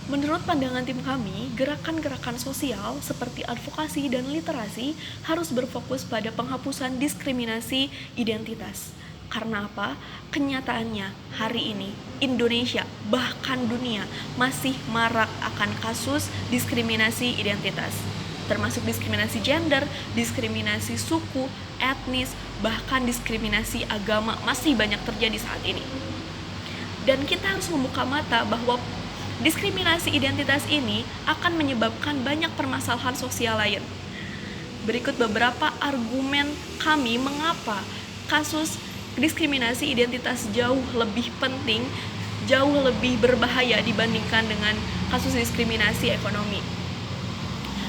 Menurut pandangan tim kami, gerakan-gerakan sosial seperti advokasi dan literasi harus berfokus pada penghapusan diskriminasi identitas. Karena apa? Kenyataannya hari ini Indonesia bahkan dunia masih marak akan kasus diskriminasi identitas, termasuk diskriminasi gender, diskriminasi suku, etnis, bahkan diskriminasi agama masih banyak terjadi saat ini. Dan kita harus membuka mata bahwa diskriminasi identitas ini akan menyebabkan banyak permasalahan sosial lain. Berikut beberapa argumen kami mengapa kasus diskriminasi identitas jauh lebih penting, jauh lebih berbahaya dibandingkan dengan kasus diskriminasi ekonomi.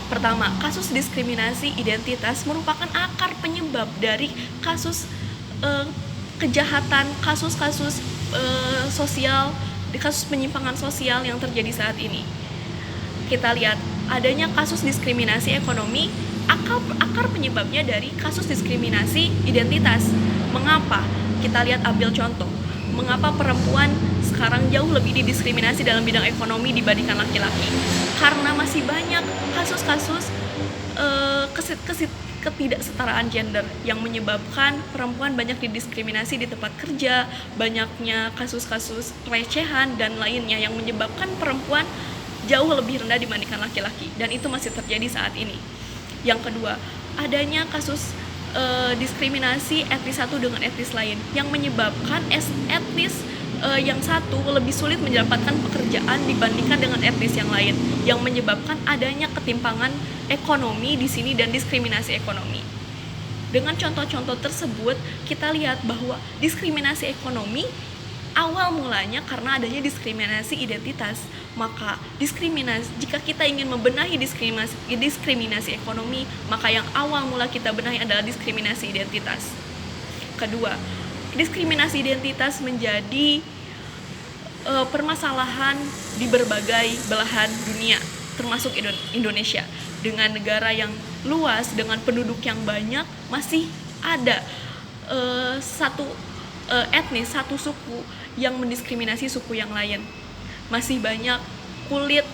Pertama, kasus diskriminasi identitas merupakan akar penyebab dari kasus kejahatan, kasus-kasus sosial, kasus penyimpangan sosial yang terjadi saat ini. Kita lihat adanya kasus diskriminasi ekonomi, akar penyebabnya dari kasus diskriminasi identitas. Mengapa? Kita lihat ambil contoh. Mengapa perempuan sekarang jauh lebih didiskriminasi dalam bidang ekonomi dibandingkan laki-laki? Karena masih banyak kasus-kasus ketidaksetaraan gender yang menyebabkan perempuan banyak didiskriminasi di tempat kerja, banyaknya kasus-kasus pelecehan dan lainnya yang menyebabkan perempuan jauh lebih rendah dibandingkan laki-laki, dan itu masih terjadi saat ini. Yang kedua, adanya kasus diskriminasi etnis satu dengan etnis lain yang menyebabkan etnis yang satu lebih sulit mendapatkan pekerjaan dibandingkan dengan etnis yang lain, yang menyebabkan adanya ketimpangan ekonomi di sini dan diskriminasi ekonomi. Dengan contoh-contoh tersebut, kita lihat bahwa diskriminasi ekonomi awal mulanya karena adanya diskriminasi identitas. Maka jika kita ingin membenahi diskriminasi ekonomi, maka yang awal mula kita benahi adalah diskriminasi identitas. Kedua, diskriminasi identitas menjadi permasalahan di berbagai belahan dunia, termasuk Indonesia. Dengan negara yang luas, dengan penduduk yang banyak, masih ada satu etnis, satu suku yang mendiskriminasi suku yang lain. Masih banyak kulit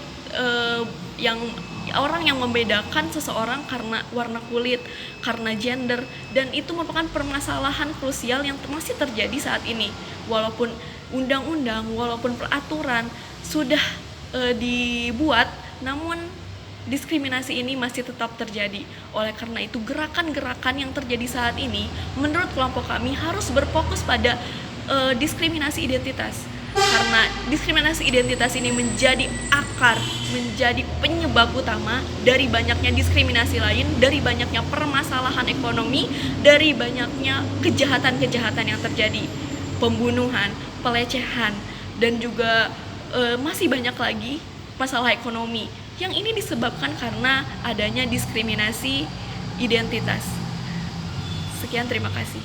orang yang membedakan seseorang karena warna kulit, karena gender, dan itu merupakan permasalahan krusial yang masih terjadi saat ini. Walaupun undang-undang, walaupun peraturan sudah dibuat, namun diskriminasi ini masih tetap terjadi. Oleh karena itu, gerakan-gerakan yang terjadi saat ini menurut kelompok kami harus berfokus pada diskriminasi identitas. Karena diskriminasi identitas ini menjadi akar, menjadi penyebab utama dari banyaknya diskriminasi lain, dari banyaknya permasalahan ekonomi, dari banyaknya kejahatan-kejahatan yang terjadi, pembunuhan, pelecehan, dan juga masih banyak lagi masalah ekonomi. Yang ini disebabkan karena adanya diskriminasi identitas. Sekian, terima kasih.